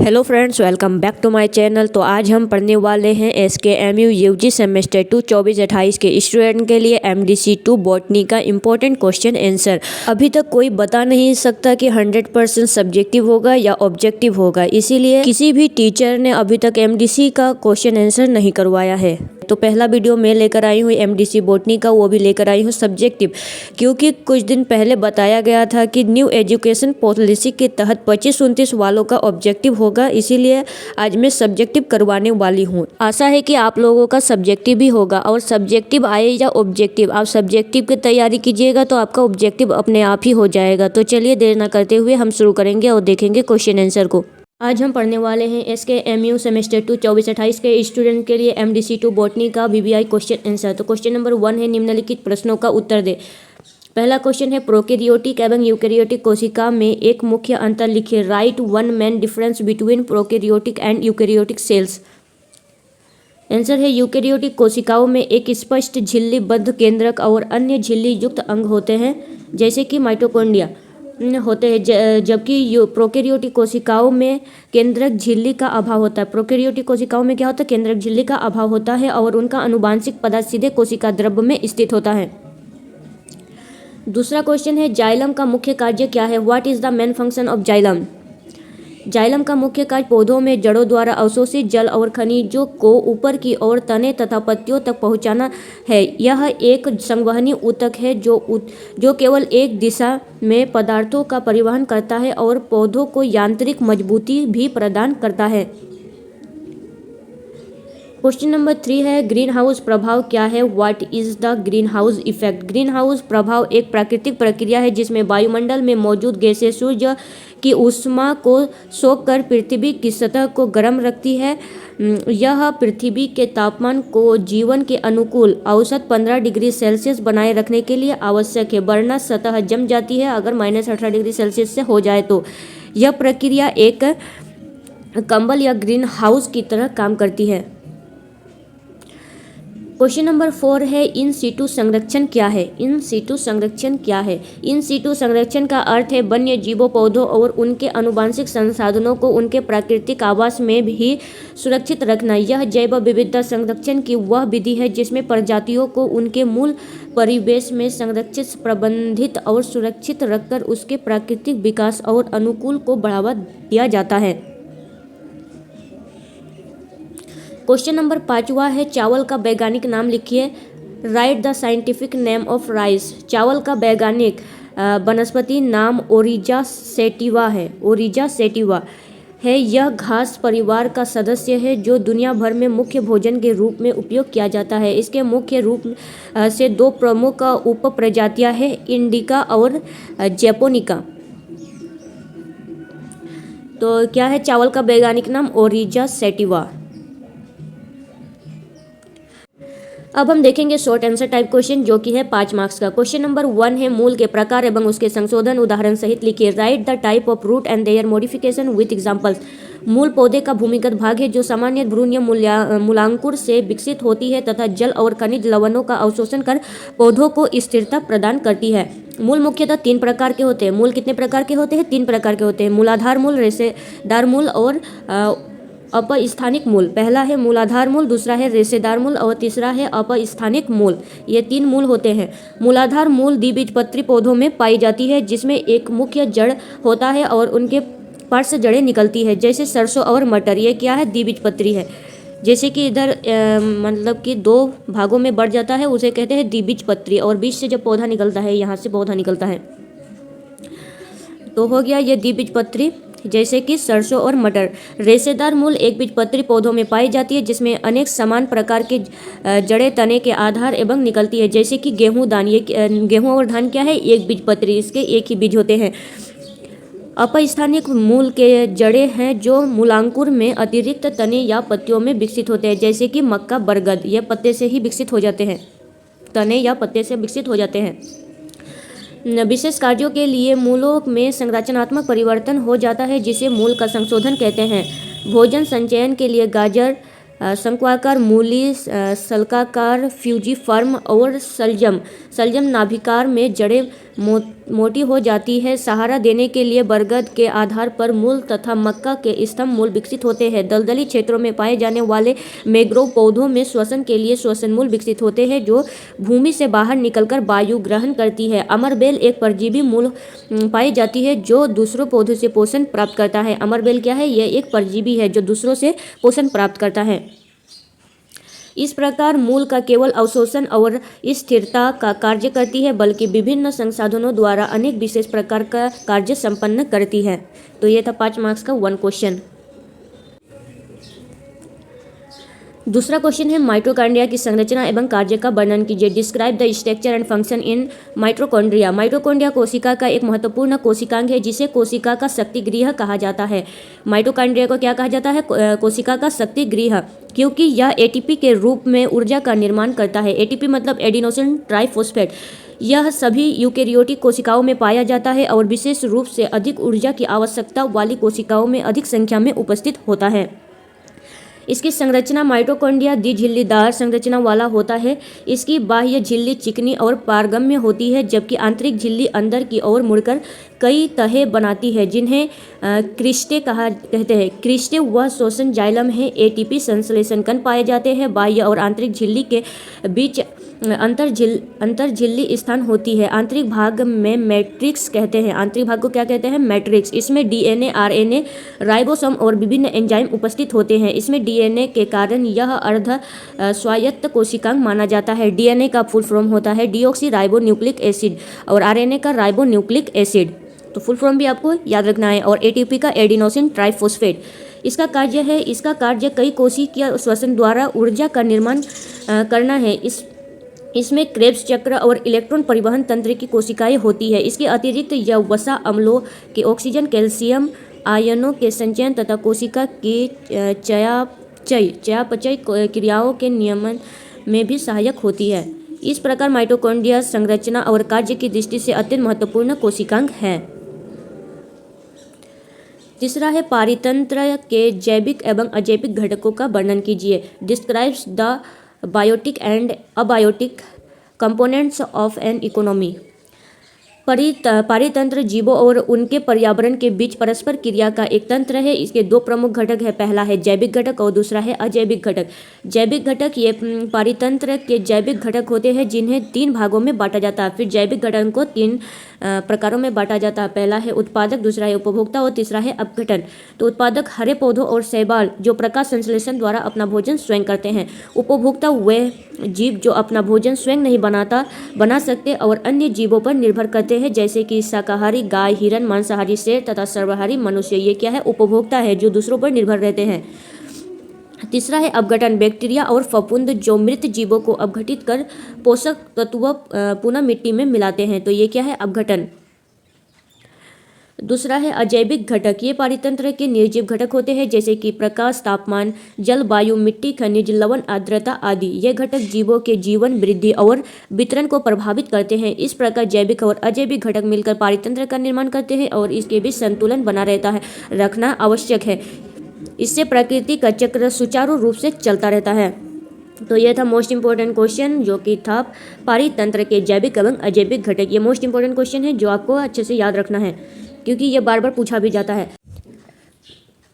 Hello friends, welcome back to my channel. तो आज हम पढ़ने वाले हैं SKMU UG सेमेस्टर 2 24-28 के स्टूडेंट के लिए MDC 2 बॉटनी का इम्पोर्टेंट क्वेश्चन आंसर। अभी तक कोई बता नहीं सकता कि 100% सब्जेक्टिव होगा या ऑब्जेक्टिव होगा, इसीलिए किसी भी टीचर ने अभी तक MDC का क्वेश्चन आंसर नहीं करवाया है। तो पहला वीडियो मैं लेकर आई हूँ MDC बॉटनी का, वो भी लेकर आई हूँ सब्जेक्टिव, क्योंकि कुछ दिन पहले बताया गया था कि न्यू एजुकेशन पॉलिसी के तहत 25-29 वालों का ऑब्जेक्टिव होगा, इसीलिए आज मैं सब्जेक्टिव करवाने वाली हूँ। आशा है कि आप लोगों का सब्जेक्टिव भी होगा, और सब्जेक्टिव आए या ऑब्जेक्टिव, आप सब्जेक्टिव की तैयारी कीजिएगा तो आपका ऑब्जेक्टिव अपने आप ही हो जाएगा। तो चलिए देर ना करते हुए हम शुरू करेंगे और देखेंगे क्वेश्चन आंसर को। आज हम पढ़ने वाले हैं SKMU सेमेस्टर 2 24-28 के स्टूडेंट के लिए MDC 2 बॉटनी का VBI क्वेश्चन आंसर। तो क्वेश्चन नंबर 1 है, निम्नलिखित प्रश्नों का उत्तर दे। पहला क्वेश्चन है, प्रोकैरियोटिक एवं यूकैरियोटिक कोशिका में एक मुख्य अंतर लिखिए। Right one main difference between prokaryotic and eukaryotic cells. Answer है, यूकैरियोटिक कोशिकाओं में एक स्पष्ट झिल्लीबद्ध केंद्रक और अन्य झिल्ली युक्त अंग होते हैं, जैसे कि माइटोकॉन्ड्रिया होते हैं, जबकि प्रोकैरियोटिक कोशिकाओं में केंद्रक झिल्ली का अभाव होता है। प्रोकैरियोटिक कोशिकाओं में क्या होता है? केंद्रक झिल्ली का अभाव होता है और उनका आनुवांशिक पदार्थ सीधे कोशिका द्रव्य में स्थित होता है। दूसरा क्वेश्चन है, जाइलम का मुख्य कार्य क्या है? What is the main function of xylem? Xylem का मुख्य कार्य पौधों में जड़ों द्वारा अवशोषित जल और खनिजों को ऊपर की ओर तने तथा पत्तियों तक पहुंचाना है। यह एक संवहनी ऊतक है जो केवल एक दिशा में पदार्थों का परिवहन करता है और पौधों को यांत्रिक मजबूती भी प्रदान करता है। क्वेश्चन नंबर 3 है, ग्रीन हाउस प्रभाव क्या है? What is the green house effect? Green house प्रभाव एक प्राकृतिक प्रक्रिया है जिसमें वायुमंडल में मौजूद गैसें सूर्य की ऊष्मा को सोखकर पृथ्वी की सतह को गर्म रखती है। यह पृथ्वी के तापमान को जीवन के अनुकूल औसत 15 डिग्री सेल्सियस बनाए रखने के लिए आवश्यक है, वरना सतह जम जाती है अगर -18 डिग्री सेल्सियस से हो जाए तो। यह प्रक्रिया एक कंबल या ग्रीन हाउस की तरह काम करती है। क्वेश्चन नंबर 4 है, इन सीटू संरक्षण क्या है? इन सीटू संरक्षण क्या है? इन सीटू संरक्षण का अर्थ है वन्य जीवों, पौधों और उनके आनुवंशिक संसाधनों को उनके प्राकृतिक आवास में भी सुरक्षित रखना। यह जैव विविधता संरक्षण की वह विधि है जिसमें प्रजातियों को उनके मूल परिवेश में संरक्षित, प्रबंधित और सुरक्षित रखकर उसके प्राकृतिक विकास और अनुकूल को बढ़ावा दिया जाता है। क्वेश्चन नंबर 5 है, चावल का वैज्ञानिक नाम लिखिए। Write the scientific name of rice. चावल का वैज्ञानिक वनस्पति नाम ओरिजा सैटिवा है। ओरिजा सैटिवा है। यह घास परिवार का सदस्य है जो दुनिया भर में मुख्य भोजन के रूप में उपयोग किया जाता है। इसके मुख्य रूप से 2 प्रमुख उप प्रजातियां हैं, इंडिका और जैपोनिका। तो क्या है चावल का वैज्ञानिक नाम? ओरिजा सैटिवा। अब हम देखेंगे शॉर्ट आंसर टाइप क्वेश्चन, जो कि है 5 मार्क्स का। क्वेश्चन नंबर 1 है, मूल के प्रकार एवं उसके संशोधन उदाहरण सहित लिखिए। Write the type of root and their modification with examples. मूल पौधे का भूमिगत भाग है जो सामान्य भ्रूण या मूलांकुर से विकसित होती है तथा जल और खनिज लवणों का अवशोषण कर पौधों को स्थिरता प्रदान करती है। मूल मुख्यतः 3 प्रकार के होते हैं। मूल कितने प्रकार के होते हैं? 3 प्रकार के होते हैं। मूलाधार मूल, रेशेदार मूल और अपस्थानिक मूल। पहला है मूलाधार मूल, दूसरा है रेशेदार मूल और तीसरा है अपस्थानिक मूल। ये 3 मूल होते हैं। मूलाधार मूल द्विबीजपत्री पौधों में पाई जाती है, जिसमें एक मुख्य जड़ होता है और उनके पार्श्व से जड़ें निकलती है, जैसे सरसों और मटर। ये क्या है? द्विबीजपत्री है। जैसे कि इधर मतलब कि 2 भागों में बढ़ जाता है, उसे कहते हैं द्विबीजपत्री, और बीच से जब पौधा निकलता है, यहाँ से पौधा निकलता है, तो हो गया ये द्विबीजपत्री, जैसे कि सरसों और मटर। रेशेदार मूल एक बीजपत्री पौधों में पाई जाती है, जिसमें अनेक समान प्रकार के जड़ें तने के आधार एवं निकलती है, जैसे कि गेहूं, धान। ये गेहूं और धान क्या है? एक बीजपत्री, इसके एक ही बीज होते हैं। अपस्थानिक मूल के जड़ें हैं जो मूलांकुर में अतिरिक्त तने या पत्तियों में विकसित होते हैं, जैसे कि मक्का, बरगद। ये पत्ते से ही विकसित हो जाते हैं, तने या पत्ते से विकसित हो जाते हैं। विशेष कार्यों के लिए मूलों में संरचनात्मक परिवर्तन हो जाता है, जिसे मूल का संशोधन कहते हैं। भोजन संचयन के लिए गाजर, शंक्वाकार मूली, सल्काकार, फ्यूजीफर्म और शलजम नाभिकार में जड़ें मोटी हो जाती है। सहारा देने के लिए बरगद के आधार पर मूल तथा मक्का के स्तंभ मूल विकसित होते हैं। दलदली क्षेत्रों में पाए जाने वाले मैंग्रोव पौधों में श्वसन के लिए श्वसन मूल विकसित होते हैं जो भूमि से बाहर निकलकर वायु ग्रहण करती है। अमरबेल एक परजीवी मूल पाई जाती है जो दूसरों पौधों से पोषण प्राप्त करता है। अमरबेल क्या है? यह एक परजीवी है जो दूसरों से पोषण प्राप्त करता है। इस प्रकार मूल का केवल अवशोषण और स्थिरता का कार्य करती है, बल्कि विभिन्न संसाधनों द्वारा अनेक विशेष प्रकार का कार्य संपन्न करती है। तो ये था 5 मार्क्स का 1 क्वेश्चन। दूसरा क्वेश्चन है माइटोकॉन्ड्रिया की संरचना एवं कार्य का वर्णन कीजिए। Describe the structure and function in mitochondria. Mitochondria कोशिका का एक महत्वपूर्ण कोशिकांग है जिसे कोशिका का शक्तिगृह कहा जाता है। माइटोकॉन्ड्रिया को क्या कहा जाता है? कोशिका का शक्तिगृह, क्योंकि यह एटीपी के रूप में ऊर्जा का निर्माण करता है। एटीपी मतलब एडिनोसिन ट्राइफॉस्फेट। यह सभी यूकेरियोटिक कोशिकाओं में पाया जाता है और विशेष रूप से अधिक ऊर्जा की आवश्यकता वाली कोशिकाओं में अधिक संख्या में उपस्थित होता है। इसकी संरचना माइटोकॉन्ड्रिया द्विझिल्लीदार संरचना वाला होता है। इसकी बाह्य झिल्ली चिकनी और पारगम्य होती है, जबकि आंतरिक झिल्ली अंदर की ओर मुड़कर कई तहें बनाती है जिन्हें क्रिस्टे कहते हैं। क्रिस्टे वह श्वसन जाइलम है। एटीपी संश्लेषण कण पाए जाते हैं। बाह्य और आंतरिक झिल्ली के बीच अंतर झिल्ली स्थान होती है। आंतरिक भाग में मैट्रिक्स कहते हैं। आंतरिक भाग को क्या कहते हैं? मैट्रिक्स। इसमें डीएनए, आरएनए, राइबोसोम और विभिन्न एंजाइम उपस्थित होते हैं। इसमें डीएनए के कारण यह अर्ध स्वायत्त कोशिकांग माना जाता है। डीएनए का फुल फॉर्म होता है डीऑक्सी राइबो न्यूक्लिक एसिड और आरएनए का राइबो न्यूक्लिक एसिड। तो फुल फॉर्म भी आपको याद रखना है। और एटीपी का एडिनोसिन ट्राइफॉस्फेट। इसका कार्य कई कोशिकीय श्वसन द्वारा ऊर्जा का निर्माण करना है। इसमें क्रेब्स चक्र और इलेक्ट्रॉन परिवहन तंत्र की कोशिकाएं होती है। इसके अतिरिक्त यह वसा अम्लों के ऑक्सीजन कैल्शियम आयनों के संचयन तथा कोशिका की चयापचय क्रियाओं के नियमन में भी सहायक होती है। इस प्रकार माइटोकॉन्ड्रिया संरचना और कार्य की दृष्टि से अत्यंत महत्वपूर्ण कोशिकांग है। तीसरा है पारितंत्र के जैविक एवं अजैविक घटकों का वर्णन कीजिए। Describes the biotic and abiotic components of an economy. पारितंत्र जीवों और उनके पर्यावरण के बीच परस्पर क्रिया का एक तंत्र है। इसके 2 प्रमुख घटक है। पहला है जैविक घटक और दूसरा है अजैविक घटक। जैविक घटक ये पारितंत्र के जैविक घटक होते हैं जिन्हें 3 भागों में बांटा जाता है। फिर जैविक घटक को 3 प्रकारों में बांटा जाता है। पहला है उत्पादक, दूसरा है उपभोक्ता और तीसरा है अपघटन। तो उत्पादक हरे पौधों और शैवाल जो प्रकाश संश्लेषण द्वारा अपना भोजन स्वयं करते हैं। उपभोक्ता वे जीव जो अपना भोजन स्वयं नहीं बना सकते और अन्य जीवों पर निर्भर करते हैं, जैसे कि शाकाहारी गाय, हिरन, मांसाहारी शेर तथा सर्वाहारी मनुष्य। ये क्या है? उपभोक्ता है जो दूसरों पर निर्भर रहते हैं। तीसरा है अपघटन। बैक्टीरिया और फफूंद जो मृत जीवों को अपघटित कर पोषक तत्व पुनः मिट्टी में मिलाते हैं। तो ये क्या है? अपघटन। दूसरा है अजैविक घटक। ये पारितंत्र के निर्जीव घटक होते हैं, जैसे कि प्रकाश, तापमान, जल, वायु, मिट्टी, खनिज, लवण, आर्द्रता आदि। ये घटक जीवों के जीवन, वृद्धि और वितरण को प्रभावित करते हैं। इस प्रकार जैविक और अजैविक घटक मिलकर पारितंत्र का निर्माण करते हैं और इसके बीच संतुलन बना रखना आवश्यक है। इससे प्रकृति का चक्र सुचारू रूप से चलता रहता है। तो यह था मोस्ट इंपॉर्टेंट क्वेश्चन जो कि था पारितंत्र के जैविक एवं अजैविक घटक। ये मोस्ट इंपॉर्टेंट क्वेश्चन है जो आपको अच्छे से याद रखना है, क्योंकि ये बार बार पूछा भी जाता है।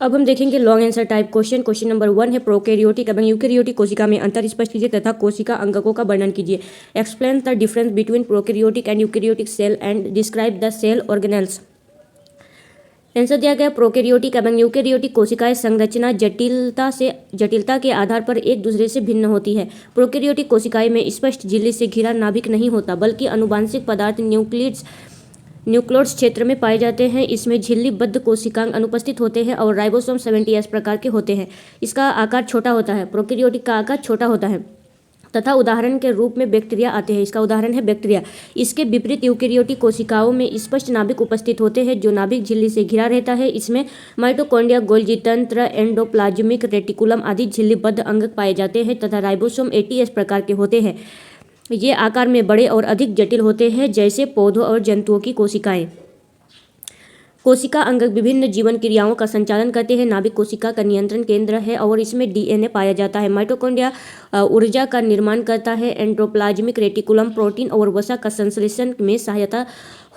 अब हम देखेंगे long answer type question. Question number 1 है प्रोकैरियोटिक एवं यूकैरियोटिक कोशिका में अंतर स्पष्ट कीजिए तथा कोशिका अंगकों का वर्णन कीजिए। Explain the difference between prokaryotic and eukaryotic cell and describe the cell organelles. Answer दिया गया प्रोकैरियोटिक एवं यूकैरियोटिक कोशिकाएं संरचना जटिलता के आधार पर एक दूसरे से भिन्न होती है। प्रोकैरियोटिक कोशिकाएं में स्पष्ट झिल्ली से घिरा नाभिक नहीं होता, बल्कि अनुवांशिक पदार्थ न्यूक्लियस क्षेत्र में पाए जाते हैं। इसमें झिल्लीबद्ध कोशिकांग अनुपस्थित होते हैं और राइबोसोम 70S प्रकार के होते हैं। इसका आकार छोटा होता है। प्रोकैरियोटिक का आकार छोटा होता है तथा उदाहरण के रूप में बैक्टीरिया आते हैं। इसका उदाहरण है बैक्टीरिया। इसके विपरीत यूकैरियोटिक कोशिकाओं में स्पष्ट नाभिक उपस्थित होते हैं जो नाभिक झिल्ली से घिरा रहता है। इसमें माइटोकॉन्ड्रिया, गोल्गी तंत्र, एंडोप्लाज्मिक रेटिकुलम आदि झिल्लीबद्ध अंग पाए जाते हैं तथा राइबोसोम 80S प्रकार के होते हैं। ये आकार में बड़े और अधिक जटिल होते हैं, जैसे पौधों और जंतुओं की कोशिकाएं। कोशिका अंग विभिन्न जीवन क्रियाओं का संचालन करते हैं। नाभिक कोशिका का नियंत्रण केंद्र है और इसमें डीएनए पाया जाता है। माइटोकॉन्ड्रिया ऊर्जा का निर्माण करता है। एंडोप्लाज्मिक रेटिकुलम प्रोटीन और वसा का संश्लेषण में सहायता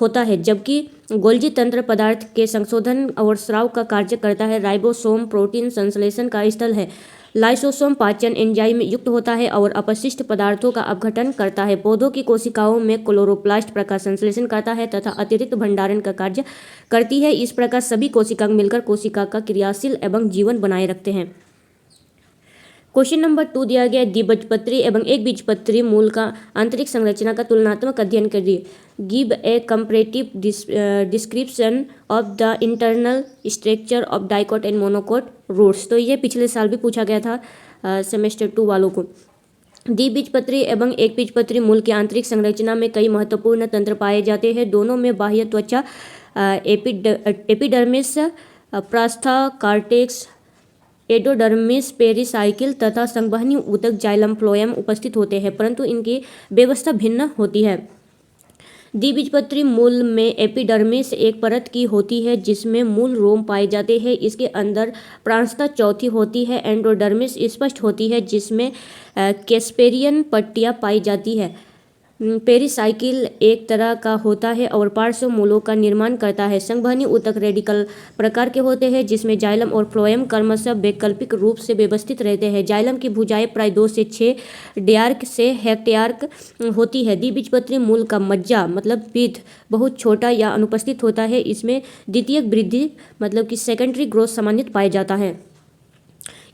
होता है, जबकि गोल्जी तंत्र पदार्थ के संशोधन और स्राव का कार्य करता है। राइबोसोम प्रोटीन संश्लेषण का स्थल है। लाइसोसोम पाचन एंजाइम युक्त होता है और अपशिष्ट पदार्थों का अपघटन करता है। पौधों की कोशिकाओं में क्लोरोप्लास्ट प्रकाश संश्लेषण करता है तथा अतिरिक्त भंडारण का कार्य करती है। इस प्रकार सभी कोशिकाएं मिलकर कोशिका का क्रियाशील एवं जीवन बनाए रखते हैं। क्वेश्चन नंबर 2 दिया गया, द्विबीजपत्री एवं एक बीजपत्री मूल का आंतरिक संरचना का तुलनात्मक अध्ययन करिए। Give a comparative description of the internal structure of dicot and monocot roots. तो ये पिछले साल भी पूछा गया था सेमेस्टर 2 वालों को। द्विबीजपत्री एवं एक बीजपत्री मूल की आंतरिक संरचना में कई महत्वपूर्ण तंत्र पाए जाते हैं। दोनों में बाह्य त्वचा, एपिडर्मिस, प्रास्था, कार्टेक्स, एडोडर्मिस, पेरिसाइकिल तथा संवहनी ऊतक जाइलम फ्लोएम उपस्थित होते हैं, परंतु इनकी व्यवस्था भिन्न होती है। द्विबीजपत्री मूल में एपिडर्मिस एक परत की होती है जिसमें मूल रोम पाए जाते हैं। इसके अंदर प्रांतस्था चौथी होती है। एंडोडर्मिस स्पष्ट होती है जिसमें कैस्पेरियन पट्टियाँ पाई जाती है। पेरिसाइकिल एक तरह का होता है और पार्श्व मूलों का निर्माण करता है। संवहनी ऊतक रेडिकल प्रकार के होते हैं जिसमें जाइलम और फ्लोएम क्रमशः वैकल्पिक रूप से व्यवस्थित रहते हैं। जाइलम की भुजाएं प्राय 2 से 6 डायर्क से हेक्टेयार्क होती है। द्विबीजपत्री मूल का मज्जा मतलब पीठ बहुत छोटा या अनुपस्थित होता है। इसमें द्वितीयक वृद्धि मतलब कि सेकेंडरी ग्रोथ सामान्यतः पाया जाता है।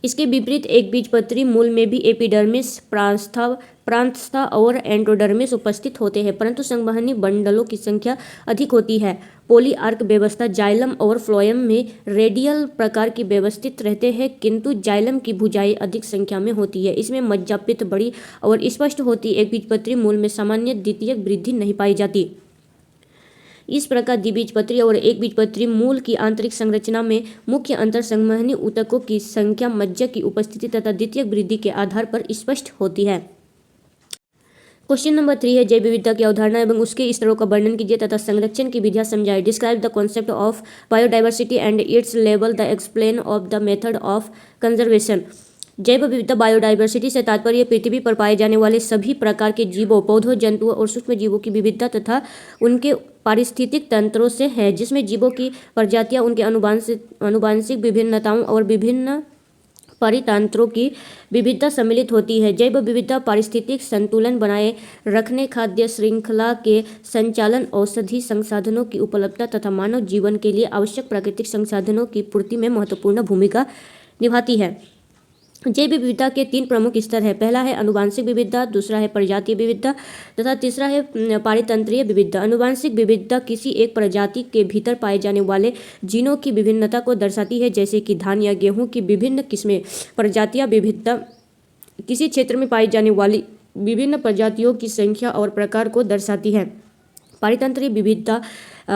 इसके विपरीत एक बीजपत्री मूल में भी एपिडर्मिस, प्रांतस्था और एंडोडर्मिस उपस्थित होते हैं, परंतु संवहनी बंडलों की संख्या अधिक होती है। पॉलीआर्क व्यवस्था जाइलम और फ्लोएम में रेडियल प्रकार की व्यवस्थित रहते हैं, किंतु जाइलम की भुजाएं अधिक संख्या में होती है। इसमें मज्जा पित्त बड़ी और स्पष्ट होती। एक बीजपत्री मूल में सामान्य द्वितीयक वृद्धि नहीं पाई जाती। इस प्रकार द्विबीजपत्री और एक बीजपत्री मूल की आंतरिक संरचना में मुख्य अंतर संवहनी ऊतकों की संख्या, मज्जा की उपस्थिति तथा द्वितीयक वृद्धि के आधार पर स्पष्ट होती है। क्वेश्चन नंबर 3 है, जैव विविधता की अवधारणा एवं उसके स्तरों का वर्णन कीजिए तथा संरक्षण की विधियां समझाइए। Describe the concept of biodiversity and it's level, the explain of the method of conservation. जैव विविधता बायोडाइवर्सिटी से तात्पर्य पृथ्वी पर पाए जाने वाले सभी प्रकार के जीवों, पौधों, जंतुओं और सूक्ष्म जीवों की विविधता तथा उनके पारिस्थितिक तंत्रों से है, जिसमें जीवों की प्रजातियां, उनके आनुवंशिक विभिन्नताओं और विभिन्न परितंत्रों की विविधता सम्मिलित होती है। जैव विविधता पारिस्थितिक संतुलन बनाए रखने, खाद्य श्रृंखला के संचालन, औषधि संसाधनों की उपलब्धता तथा मानव जीवन के लिए आवश्यक प्राकृतिक संसाधनों की पूर्ति में महत्वपूर्ण भूमिका निभाती है। जैव विविधता के 3 प्रमुख स्तर है। पहला है आनुवंशिक विविधता, दूसरा है प्रजातीय विविधता तथा तीसरा है पारितंत्रीय विविधता। आनुवंशिक विविधता किसी एक प्रजाति के भीतर पाए जाने वाले जीनों की विभिन्नता को दर्शाती है, जैसे कि धान या गेहूं की विभिन्न किस्में। प्रजातीय विविधता किसी क्षेत्र में पाई जाने वाली विभिन्न प्रजातियों की संख्या और प्रकार को दर्शाती है। पारितंत्रीय विविधता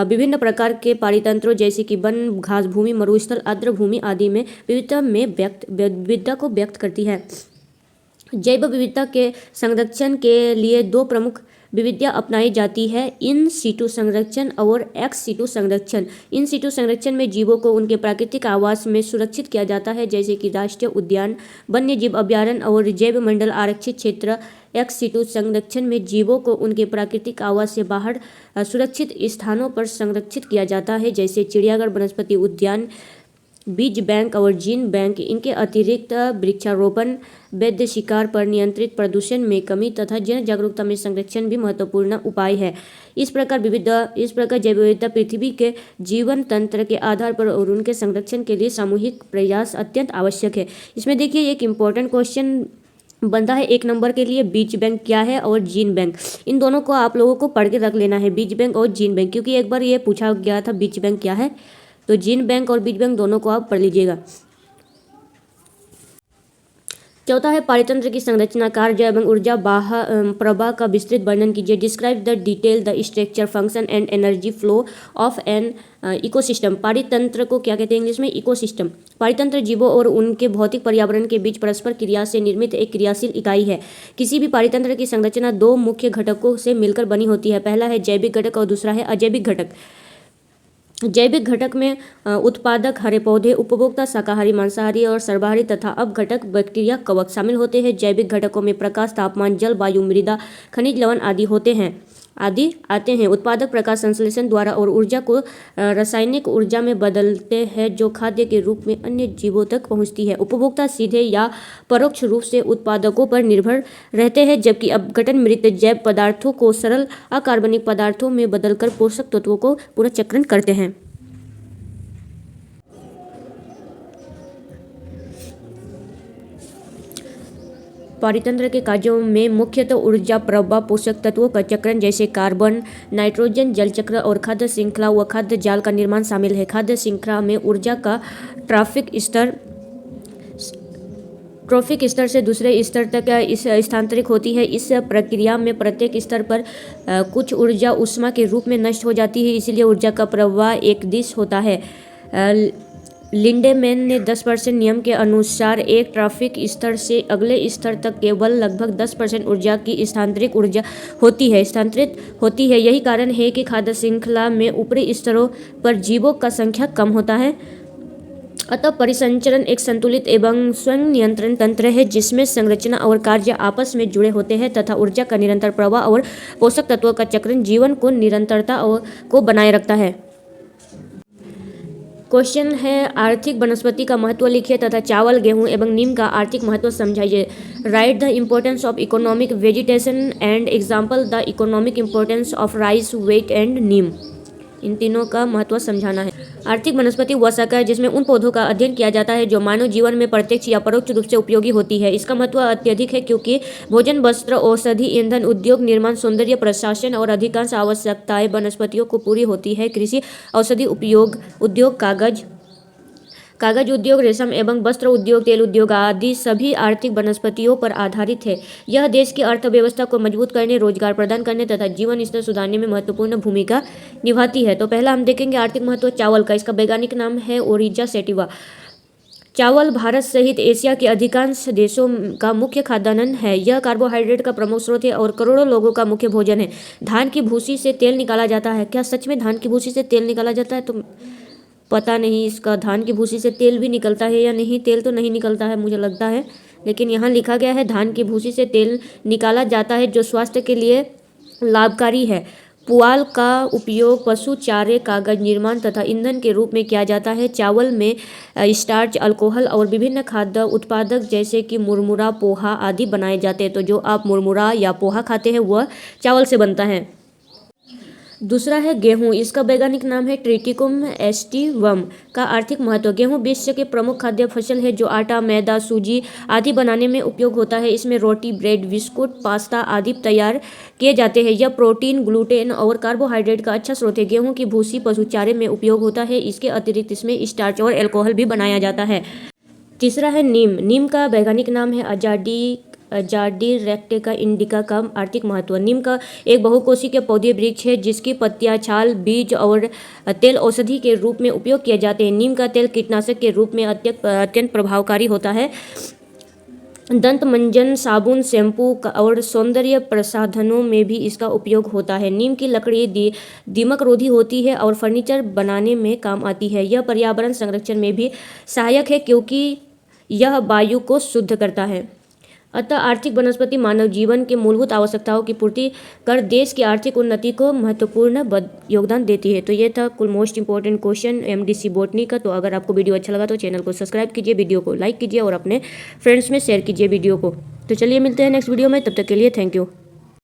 विभिन्न प्रकार के पारितंत्रों जैसे कि वन, घास भूमि, मरुस्थल, आर्द्र भूमि आदि में विविधता को व्यक्त करती है। जैव विविधता के संरक्षण के लिए 2 प्रमुख विधियां अपनाई जाती है, इन सीटू संरक्षण और एक्स सीटू संरक्षण। इन सीटू संरक्षण में जीवों को उनके प्राकृतिक आवास में सुरक्षित किया जाता है, जैसे कि राष्ट्रीय उद्यान, वन्य जीव अभ्यारण्य और जैव मंडल आरक्षित क्षेत्र। एक्स सीटू संरक्षण में जीवों को उनके प्राकृतिक आवास से बाहर सुरक्षित स्थानों पर संरक्षित किया जाता है, जैसे चिड़ियाघर, वनस्पति उद्यान, बीज बैंक और जीन बैंक। इनके अतिरिक्त वृक्षारोपण, वैध शिकार पर नियंत्रित, प्रदूषण में कमी तथा जन जागरूकता में संरक्षण भी महत्वपूर्ण उपाय है। इस प्रकार जैव विविधता पृथ्वी के जीवन तंत्र के आधार पर और उनके संरक्षण के लिए सामूहिक प्रयास अत्यंत आवश्यक है। इसमें देखिए एक इम्पोर्टेंट क्वेश्चन बनता है 1 नंबर के लिए, बीज बैंक क्या है और जीन बैंक। इन दोनों को आप लोगों को पढ़ के रख लेना है, बीज बैंक और जीन बैंक, क्योंकि एक बार ये पूछा गया था बीज बैंक क्या है। तो जीन बैंक और बीज बैंक दोनों को आप पढ़ लीजिएगा। चौथा है पारितंत्र की संरचना, कार्य एवं ऊर्जा प्रवाह का विस्तृत वर्णन कीजिए। Describe the detail the structure, function and energy flow of an ecosystem. पारितंत्र को क्या कहते हैं इंग्लिश में? इकोसिस्टम। पारितंत्र जीवों और उनके भौतिक पर्यावरण के बीच परस्पर क्रिया से निर्मित एक क्रियाशील इकाई है। किसी भी पारितंत्र की संरचना 2 मुख्य घटकों से मिलकर बनी होती है। पहला है जैविक घटक और दूसरा है अजैविक घटक। जैविक घटक में उत्पादक हरे पौधे, उपभोक्ता शाकाहारी, मांसाहारी और सर्वाहारी तथा अपघटक बैक्टीरिया, कवक शामिल होते हैं। जैविक घटकों में प्रकाश, तापमान, जल, वायु, मृदा, खनिज लवण आदि आते हैं। उत्पादक प्रकाश संश्लेषण द्वारा और ऊर्जा को रासायनिक ऊर्जा में बदलते हैं जो खाद्य के रूप में अन्य जीवों तक पहुंचती है। उपभोक्ता सीधे या परोक्ष रूप से उत्पादकों पर निर्भर रहते हैं, जबकि अपघटन मृत जैव पदार्थों को सरल अकार्बनिक पदार्थों में बदलकर पोषक तत्वों को पुनर्चक्रण करते हैं। परितंत्र के कार्यों में मुख्यतः ऊर्जा प्रवाह, पोषक तत्वों का चक्रण जैसे कार्बन, नाइट्रोजन, जल चक्र और खाद्य श्रृंखला व खाद्य जाल का निर्माण शामिल है। खाद्य श्रृंखला में ऊर्जा का ट्रॉफिक स्तर से दूसरे स्तर तक स्थानांतरित होती है। इस प्रक्रिया में प्रत्येक स्तर पर कुछ ऊर्जा ऊष्मा के रूप में नष्ट हो जाती है, इसलिए ऊर्जा का प्रवाह एकदिश होता है। लिंडेमैन ने 10% नियम के अनुसार एक ट्रॉफिक स्तर से अगले स्तर तक केवल लगभग 10% ऊर्जा की स्थानांतरित होती है। यही कारण है कि खाद्य श्रृंखला में ऊपरी स्तरों पर जीवों का संख्या कम होता है। अतः परिसंचरण एक संतुलित एवं स्वयं नियंत्रण तंत्र है जिसमें संरचना और कार्य आपस में जुड़े होते हैं तथा ऊर्जा का निरंतर प्रवाह और पोषक तत्वों का चक्रण जीवन को निरंतरता को बनाए रखता है। क्वेश्चन है आर्थिक वनस्पति का महत्व लिखिए तथा चावल, गेहूं एवं नीम का आर्थिक महत्व समझाइए। Write the importance of economic vegetation and example the economic importance of rice, wheat and neem. इन तीनों का महत्व समझाना है। आर्थिक वनस्पति वह शाखा है जिसमें उन पौधों का अध्ययन किया जाता है जो मानव जीवन में प्रत्यक्ष या परोक्ष रूप से उपयोगी होती है। इसका महत्व अत्यधिक है क्योंकि भोजन, वस्त्र, औषधि, ईंधन, उद्योग, निर्माण, सौंदर्य प्रशासन और अधिकांश आवश्यकताएं वनस्पतियों को पूरी होती है। कृषि, औषधि उद्योग, कागज उद्योग, रेशम एवं वस्त्र उद्योग, तेल उद्योग आदि सभी आर्थिक वनस्पतियों पर आधारित है। यह देश की अर्थव्यवस्था को मजबूत करने, रोजगार प्रदान करने तथा जीवन स्तर सुधारने में महत्वपूर्ण भूमिका निभाती है। तो पहला हम देखेंगे आर्थिक महत्व चावल का। इसका वैज्ञानिक नाम है ओरिजा सेटिवा। चावल भारत सहित एशिया के अधिकांश देशों का मुख्य खाद्यान्न है। यह कार्बोहाइड्रेट का प्रमुख स्रोत है और करोड़ों लोगों का मुख्य भोजन है। धान की भूसी से तेल निकाला जाता है। क्या सच में धान की भूसी से तेल निकाला जाता है? तो पता नहीं इसका, धान की भूसी से तेल भी निकलता है या नहीं। तेल तो नहीं निकलता है मुझे लगता है, लेकिन यहाँ लिखा गया है धान की भूसी से तेल निकाला जाता है जो स्वास्थ्य के लिए लाभकारी है। पुआल का उपयोग पशु चारे, कागज निर्माण तथा ईंधन के रूप में किया जाता है। चावल में स्टार्च, अल्कोहल और विभिन्न खाद्य उत्पादक जैसे कि मुरमुरा, पोहा आदि बनाए जाते हैं। तो जो आप मुरमुरा या पोहा खाते हैं वह चावल से बनता है। दूसरा है गेहूं। इसका वैज्ञानिक नाम है ट्रिटिकुम एस्टिवम का आर्थिक महत्व। गेहूं विश्व के प्रमुख खाद्य फसल है जो आटा, मैदा, सूजी आदि बनाने में उपयोग होता है। इसमें रोटी, ब्रेड, बिस्कुट, पास्ता आदि तैयार किए जाते हैं। यह प्रोटीन, ग्लूटेन और कार्बोहाइड्रेट का अच्छा स्रोत है। गेहूं की भूसी पशु चारे में उपयोग होता है। इसके अतिरिक्त इसमें स्टार्च और अल्कोहल भी बनाया जाता है। तीसरा है नीम। नीम का वैज्ञानिक नाम है अजाडिरेक्टेका इंडिका का आर्थिक महत्व। नीम का एक बहुकोषीय पौधे वृक्ष है जिसकी पत्तियां, छाल, बीज और तेल औषधि के रूप में उपयोग किए जाते हैं। नीम का तेल कीटनाशक के रूप में अत्यंत प्रभावकारी होता है। दंत मंजन, साबुन, शैम्पू और सौंदर्य प्रसाधनों में भी इसका उपयोग होता है। नीम की लकड़ी दीमक रोधी होती है और फर्नीचर बनाने में काम आती है। यह पर्यावरण संरक्षण में भी सहायक है क्योंकि यह वायु को शुद्ध करता है। अतः आर्थिक वनस्पति मानव जीवन के मूलभूत आवश्यकताओं की पूर्ति कर देश की आर्थिक उन्नति को महत्वपूर्ण योगदान देती है। तो ये था कुल most important question MDC botany का। तो अगर आपको वीडियो अच्छा लगा तो चैनल को सब्सक्राइब कीजिए, वीडियो को लाइक कीजिए और अपने फ्रेंड्स में शेयर कीजिए वीडियो को। तो चलिए मिलते हैं नेक्स्ट वीडियो में, तब तक के लिए थैंक यू।